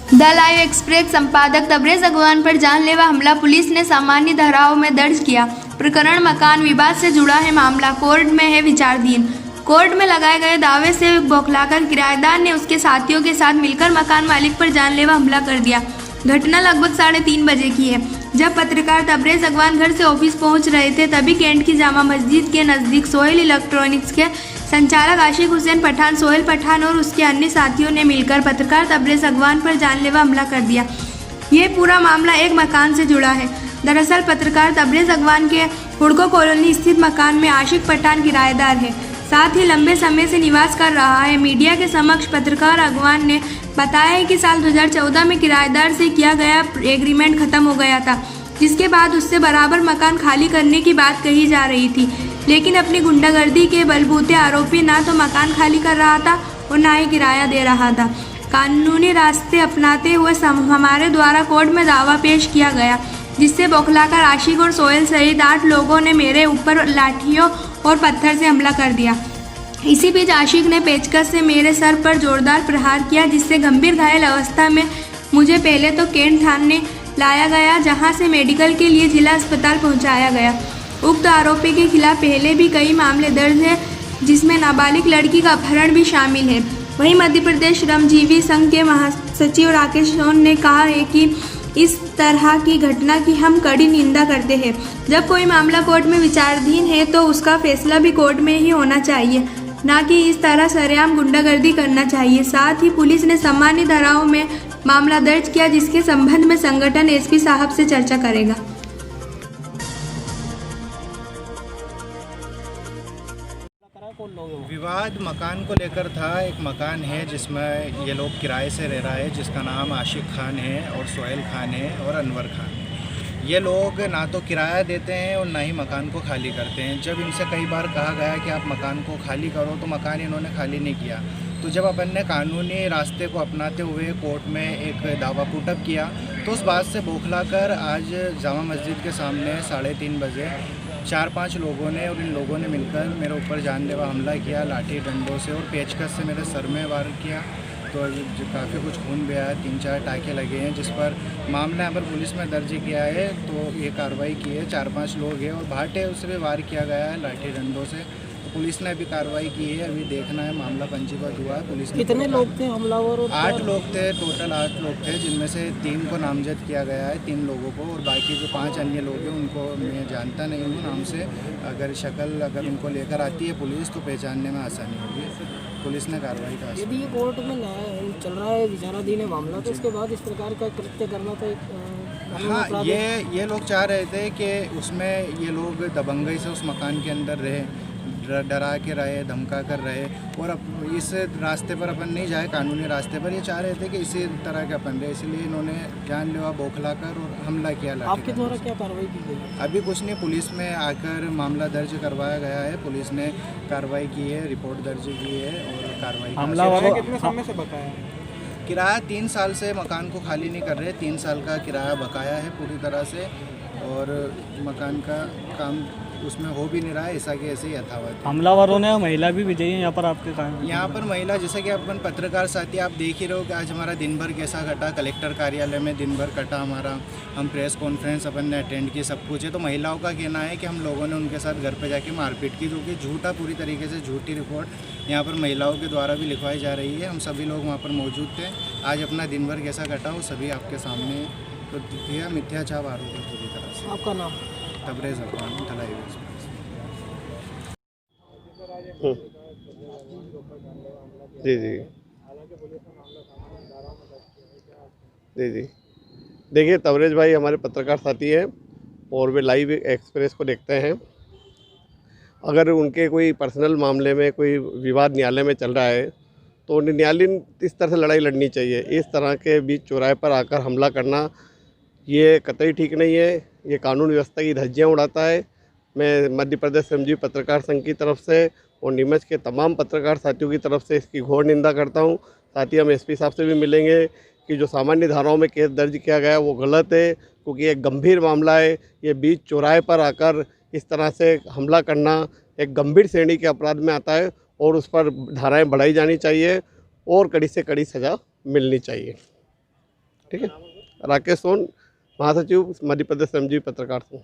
The live express संपादक तबरेज अगवान पर जानलेवा हमला पुलिस ने सामान्य धाराओं में दर्ज किया। प्रकरण मकान विवाद से जुड़ा है। मामला कोर्ट में है विचाराधीन। कोर्ट में लगाए गए दावे से बौखलाकर किराएदार ने उसके साथियों के साथ मिलकर मकान मालिक पर जानलेवा हमला कर दिया। घटना लगभग 3:30 बजे की है, जब पत्रकार तबरेज अगवान घर से ऑफिस पहुंच रहे थे। तभी कैंट की जामा मस्जिद के नज़दीक सोहेल इलेक्ट्रॉनिक्स के संचालक आशिक हुसैन पठान, सोहेल पठान और उसके अन्य साथियों ने मिलकर पत्रकार तबरेज अगवान पर जानलेवा हमला कर दिया। ये पूरा मामला एक मकान से जुड़ा है। दरअसल पत्रकार तबरेज अगवान के हुडको कॉलोनी स्थित मकान में आशिक पठान किराएदार है, साथ ही लंबे समय से निवास कर रहा है। मीडिया के समक्ष पत्रकार अगवान ने बताया कि साल 2014 में किराएदार से किया गया एग्रीमेंट खत्म हो गया था, जिसके बाद उससे बराबर मकान खाली करने की बात कही जा रही थी। लेकिन अपनी गुंडागर्दी के बलबूते आरोपी ना तो मकान खाली कर रहा था और ना ही किराया दे रहा था। कानूनी रास्ते अपनाते हुए हमारे द्वारा कोर्ट में दावा पेश किया गया, जिससे बौखलाकर आशिक और सोहेल सहित 8 लोगों ने मेरे ऊपर लाठियों और पत्थर से हमला कर दिया। इसी बीच आशिक ने पेचकस से मेरे सर पर जोरदार प्रहार किया, जिससे गंभीर घायल अवस्था में मुझे पहले तो कैंट थाने लाया गया, जहां से मेडिकल के लिए जिला अस्पताल पहुंचाया गया। उक्त आरोपी के खिलाफ पहले भी कई मामले दर्ज हैं, जिसमें नाबालिग लड़की का अपहरण भी शामिल है। वहीं मध्य प्रदेश श्रमजीवी संघ के महासचिव राकेश सोन ने कहा है कि इस तरह की घटना की हम कड़ी निंदा करते हैं। जब कोई मामला कोर्ट में विचाराधीन है तो उसका फैसला भी कोर्ट में ही होना चाहिए, ना कि इस तरह सरेआम गुंडागर्दी करना चाहिए। साथ ही पुलिस ने सामान्य धाराओं में मामला दर्ज किया, जिसके संबंध में संगठन एसपी साहब से चर्चा करेगा। विवाद मकान को लेकर था। एक मकान है जिसमें ये लोग किराए से रह रहा है, जिसका नाम आशिक खान है और सोहेल खान है और अनवर खान। ये लोग ना तो किराया देते हैं और ना ही मकान को खाली करते हैं। जब इनसे कई बार कहा गया कि आप मकान को खाली करो तो मकान इन्होंने खाली नहीं किया। तो जब अपन ने कानूनी रास्ते को अपनाते हुए कोर्ट में एक दावा पुटअप किया, तो उस बात से बौखलाकर आज जामा मस्जिद के सामने 3:30 बजे 4-5 लोगों ने और इन लोगों ने मिलकर मेरे ऊपर जानलेवा हमला किया, लाठी डंडों से और पेचकस से मेरे सर में वार किया। तो काफ़ी कुछ खून भी आया, 3-4 टाँके लगे हैं, जिस पर मामला यहाँ पर पुलिस में दर्ज किया है। तो ये कार्रवाई की है। 4-5 लोग हैं और भाटे उससे वार किया गया है लाठी डंडों से। तो पुलिस ने अभी कार्रवाई की है। अभी देखना है, मामला पंजीबद्ध हुआ है। पुलिस ने कितने लोग थे हमलावर? 8 लोग थे, टोटल 8 लोग थे, जिनमें से 3 को नामजद किया गया है, 3 लोगों को, और बाकी जो 5 अन्य लोग हैं उनको मैं जानता नहीं हूँ नाम से। अगर उनको लेकर आती है पुलिस तो पहचानने में आसानी होगी। पुलिस ने कार्रवाई का। यदि ये कोर्ट में न्याय चल रहा है, विचाराधीन है मामला, तो उसके बाद इस प्रकार का कृत्य करना तो हाँ, ये लोग चाह रहे थे कि उसमें ये लोग दबंगई से उस मकान के अंदर रहे, डरा के रहे, धमका कर रहे, और अब इस रास्ते पर अपन नहीं जाए, कानूनी रास्ते पर। ये चाह रहे थे कि इसी तरह के अपन रहे, इसलिए इन्होंने जानलेवा बौखलाकर और हमला किया। आपके द्वारा क्या कार्रवाई की गई? अभी कुछ नहीं, पुलिस में आकर मामला दर्ज करवाया गया है। पुलिस ने कार्रवाई की है, रिपोर्ट दर्ज की है और कार्रवाई। हमलावर कितने समय से बकाया है? किराया 3 साल से मकान को खाली नहीं कर रहे। 3 साल का किराया बकाया है पूरी तरह से, और मकान का काम उसमें हो भी नहीं रहा है, ऐसा कि ऐसे ही यथावत है। हमलावरों ने महिला भी विजयी है यहाँ पर आपके कारण? यहाँ पर महिला, जैसे कि अपन पत्रकार साथी आप देख ही रहे हो कि आज हमारा दिन भर कैसा कटा। कलेक्टर कार्यालय में दिन भर कटा हमारा। हम प्रेस कॉन्फ्रेंस अपन ने अटेंड की, सब कुछ है। तो महिलाओं का कहना है कि हम लोगों ने उनके साथ घर पे जाके मारपीट की, जो कि झूठा, पूरी तरीके से झूठी रिपोर्ट यहाँ पर महिलाओं के द्वारा भी लिखवाई जा रही है। हम सभी लोग वहाँ पर मौजूद थे। आज अपना दिन भर कैसा कटा वो सभी आपके सामने। तो यह मिथ्याचार आरोप है पूरी तरह से। आपका नाम? Tabrez Agwan, the live express. जी जी जी जी देखिए, तबरेज भाई हमारे पत्रकार साथी हैं और वे लाइव एक्सप्रेस को देखते हैं। अगर उनके कोई पर्सनल मामले में कोई विवाद न्यायालय में चल रहा है तो उन्हें न्यायालय इस तरह से लड़ाई लड़नी चाहिए। इस तरह के बीच चौराहे पर आकर हमला करना ये कतई ठीक नहीं है। ये कानून व्यवस्था की धज्जियाँ उड़ाता है। मैं मध्य प्रदेश श्रमजीवी पत्रकार संघ की तरफ से और नीमच के तमाम पत्रकार साथियों की तरफ से इसकी घोर निंदा करता हूं। साथ ही हम एसपी साहब से भी मिलेंगे कि जो सामान्य धाराओं में केस दर्ज किया गया है वो गलत है, क्योंकि एक गंभीर मामला है। ये बीच चौराहे पर आकर इस तरह से हमला करना एक गंभीर श्रेणी के अपराध में आता है और उस पर धाराएं बढ़ाई जानी चाहिए और कड़ी से कड़ी सज़ा मिलनी चाहिए। ठीक है। राकेश सोन, महासचिव मध्य प्रदेश श्रमजीवी पत्रकार संघ।